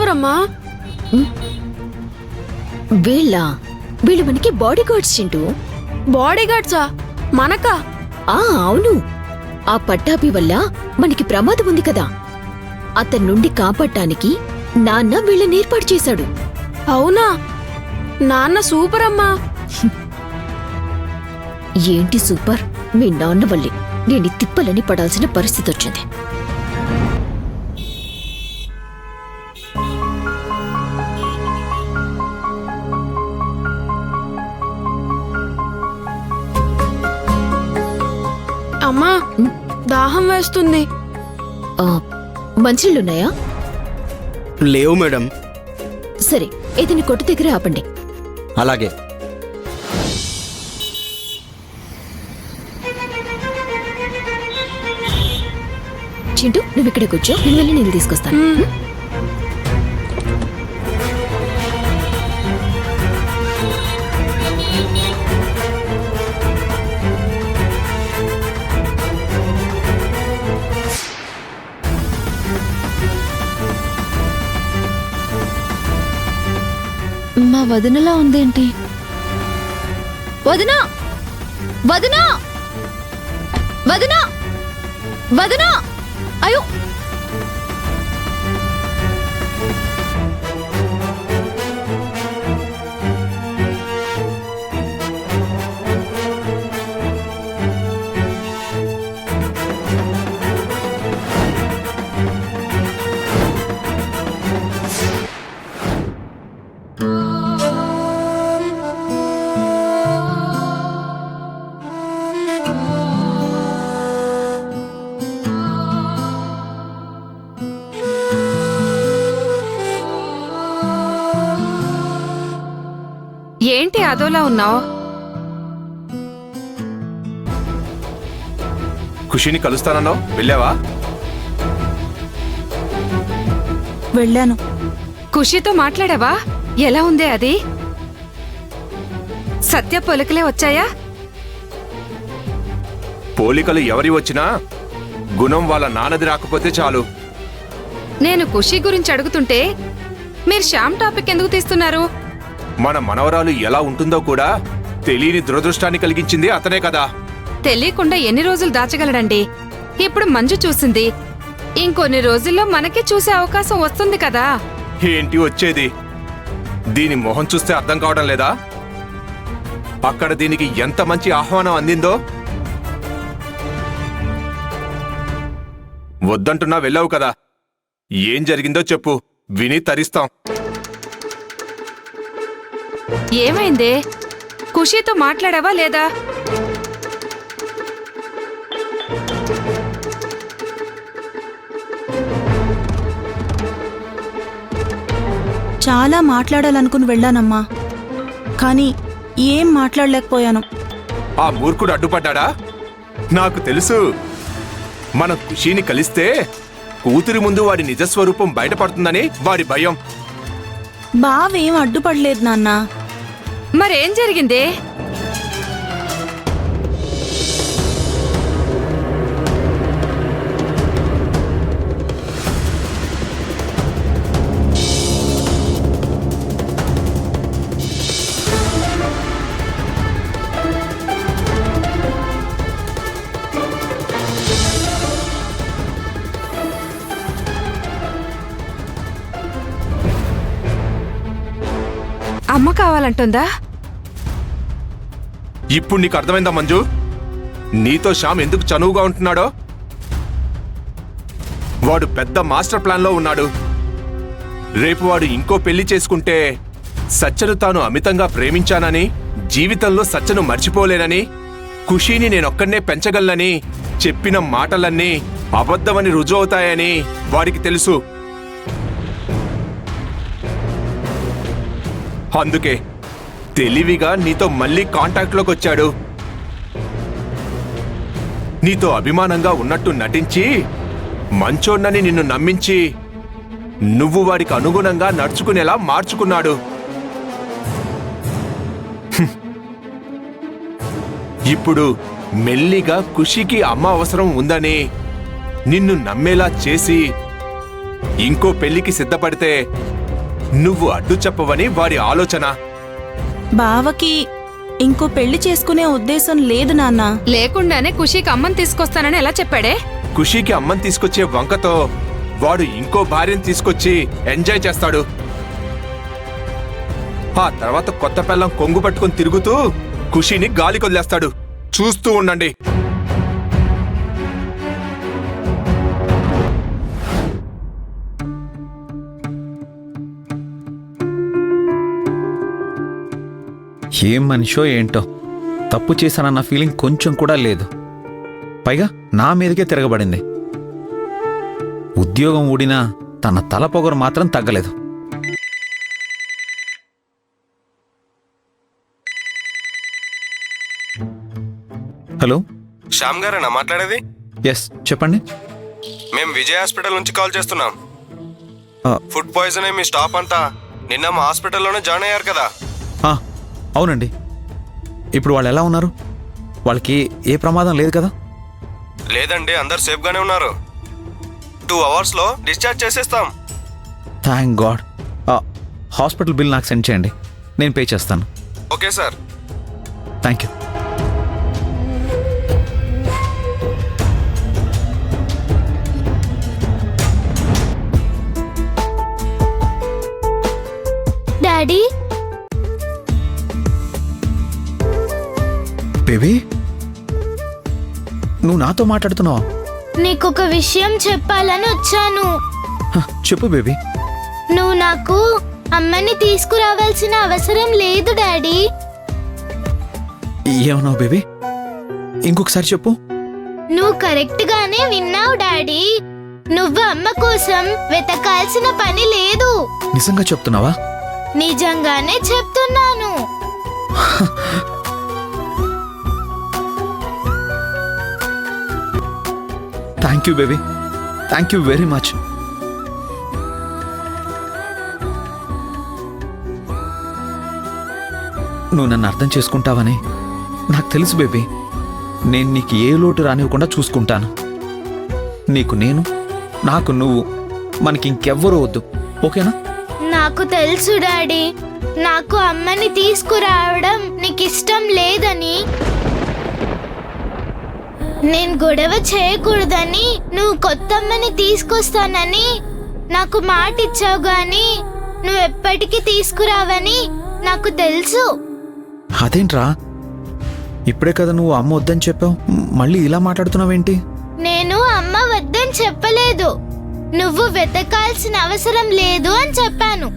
ఎవరమ్మా? వీళ్ళు మనకి బాడీ గార్డ్స్ చింటూ. బాడీ గార్డ్సా? మనకా? అవును. ఆ పట్టాభి వల్ల మనకి ప్రమాదం ఉంది కదా, అతని నుండి కాపాడటానికి నాన్న వీళ్ళని ఏర్పాటు చేశాడు. అవునా? నాన్న సూపర్ అమ్మా. ఏంటి సూపర్? మీ నాన్న వల్లే నేను తిప్పలని పడాల్సిన పరిస్థితి వచ్చింది. అమ్మా, దాహం వేస్తుంది. మంచినీళ్ళున్నాయా? లేవు మేడం. సరే, ఇతని కొట్టు దగ్గర ఆపండి. అలాగే. చింటూ, నువ్వు ఇక్కడ కూర్చో, నేను వెళ్ళి నీళ్ళు తీసుకొస్తాను. మా వదినలా ఉందేంటి? వదినా, వదినా, వదినా, వదినా! అయ్యో, ఏంటి అదోలా ఉన్నావు? ఖుషిని కలుస్తానన్నావు, వెళ్ళావా? వెళ్ళాను. ఖుషితో మాట్లాడావా? ఎలా ఉందే అది? సత్య పొలకలే వచ్చాయా? పోలికలు ఎవరి వచ్చినా గుణం వాళ్ళ నాన్నది రాకపోతే చాలు. నేను ఖుషి గురించి అడుగుతుంటే మీరు శ్యామ్ టాపిక్ ఎందుకు తీస్తున్నారు? మన మనవరాలు ఎలా ఉంటుందో కూడా తెలియని దురదృష్టాన్ని కలిగించింది అతనే కదా. తెలియకుండా ఎన్ని రోజులు దాచగలడండి? ఇప్పుడు మంజు చూసింది, ఇంకొన్ని రోజుల్లో మనకి చూసే అవకాశం వస్తుంది కదా. ఏంటి వచ్చేది? దీని మొహం చూస్తే అర్థం కావడం లేదా? అక్కడ దీనికి ఎంత మంచి ఆహ్వానం అందిందో. వద్దంటున్నా వెళ్ళావు కదా, ఏం జరిగిందో చెప్పు, విని తరిస్తాం. ఏమైందే? ఖుషితో మాట్లాడావా లేదా? చాలా మాట్లాడాలనుకుని వెళ్ళానమ్మా, కానీ ఏం మాట్లాడలేకపోయాను. ఆ మూర్ఖుడు అడ్డుపడ్డా? నాకు తెలుసు, మన ఖుషీని కలిస్తే కూతురి ముందు వాడి నిజస్వరూపం బయటపడుతుందని వాడి భయం. బావేం అడ్డుపడలేదు నాన్నా. మరేం జరిగిందే? అమ్మ కావాలంటుందా? ఇప్పుడు నీకు అర్థమైందా మంజు, నీతో శ్యామ్ ఎందుకు చనువుగా ఉంటున్నాడో? వాడు పెద్ద మాస్టర్ ప్లాన్ లో ఉన్నాడు. రేపు వాడు ఇంకో పెళ్లి చేసుకుంటే సత్యను తాను అమితంగా ప్రేమించానని, జీవితంలో సత్యను మర్చిపోలేనని, ఖుషీని నేనొక్కనే పెంచగలనని చెప్పిన మాటలన్నీ అబద్ధమని రుజువు అవుతాయని వాడికి తెలుసు. అందుకే తెలివిగా నీతో మళ్ళీ కాంటాక్ట్లోకి వచ్చాడు. నీతో అభిమానంగా ఉన్నట్టు నటించి మంచోన్నని నిన్ను నమ్మించి నువ్వు వాడికి అనుగుణంగా నడుచుకునేలా మార్చుకున్నాడు. ఇప్పుడు మెల్లిగా ఖుషికి అమ్మ అవసరం ఉందని నిన్ను నమ్మేలా చేసి ఇంకో పెళ్లికి సిద్ధపడితే నువ్వు అడ్డు చెప్పవని వాడి ఆలోచన. బావకి ఇంకో పెళ్లి చేసుకునే ఉద్దేశం లేదు నాన్న. లేకుండానే ఖుషీకి అమ్మని తీసుకొస్తానని ఎలా చెప్పాడే? ఖుషీకి అమ్మని తీసుకొచ్చే వంకతో వాడు ఇంకో భార్యను తీసుకొచ్చి ఎంజాయ్ చేస్తాడు. ఆ తర్వాత కొత్త పెళ్ళం కొంగు పట్టుకుని తిరుగుతూ ఖుషీని గాలి కొదిలేస్తాడు. చూస్తూ ఉండండి. ఏం మనిషో ఏంటో, తప్పు చేశానన్న ఫీలింగ్ కొంచెం కూడా లేదు. పైగా నా మీదకే తిరగబడింది. ఉద్యోగం ఊడినా తన తల పొగరు మాత్రం తగ్గలేదు. హలో, శ్యామ్ గారేనా మాట్లాడేది? ఎస్ చెప్పండి. మేము విజయ్ హాస్పిటల్ నుంచి కాల్ చేస్తున్నాం. ఆ, ఫుడ్ పాయిజన్ అయి మీ స్టాఫ్ అంతా నిన్న మా హాస్పిటల్లోనే జాయిన్ అయ్యారు కదా. ఆ, అవునండి. ఇప్పుడు వాళ్ళు ఎలా ఉన్నారు? వాళ్ళకి ఏ ప్రమాదం లేదు కదా? లేదండి, అందరు సేఫ్గానే ఉన్నారు. 2 అవర్స్లో డిశ్చార్జ్ చేసేస్తాం. Thank God. హాస్పిటల్ బిల్ నాకు సెండ్ చేయండి, నేను పే చేస్తాను. Okay sir. Thank you. Daddy, baby, నువ్వు నాతో మాట్లాడుతున్నావా? నీకొక విషయం చెప్పాలని వచ్చాను. చెప్పు బేబీ. నువ్వు నాకు అమ్మని తీసుకురావాల్సిన అవసరం లేదు డాడీ. ఏమన్నావు బేబీ? ఇంకొకసారి చెప్పు. నువ్వు కరెక్ట్ గానే విన్నావు డాడీ. నువ్వు అమ్మ కోసం వెతకాల్సిన పని లేదు. నిజంగా చెప్తున్నావా? నిజంగానే చెప్తున్నాను. Thank you baby, thank you very much. నువ్వు నన్ను అర్థం చేసుకుంటావని నాకు తెలుసు బేబీ. నేను నీకు ఏ లోటు రానివ్వకుండా చూసుకుంటాను. నీకు నేను, నాకు నువ్వు, మనకి ఇంకెవ్వరూ వద్దు. ఓకేనా? నాకు తెలుసు డాడీ, నాకు అమ్మని తీసుకురావడం నీకు ఇష్టం లేదని. నేను గొడవ చేయకూడదని నువ్వు కొత్తమ్మని తీసుకొస్తానని నాకు మాట ఇచ్చావు గాని నువ్వు ఎప్పటికీ తీసుకురావని నాకు తెలుసు. అదేంట్రా, ఇప్పుడే కదా నువ్వు అమ్మ వద్దని చెప్పావు, మళ్ళీ ఇలా మాట్లాడుతున్నావేంటి? నేను అమ్మ వద్దని చెప్పలేదు, నువ్వు వెతకాల్సిన అవసరం లేదు అని చెప్పాను.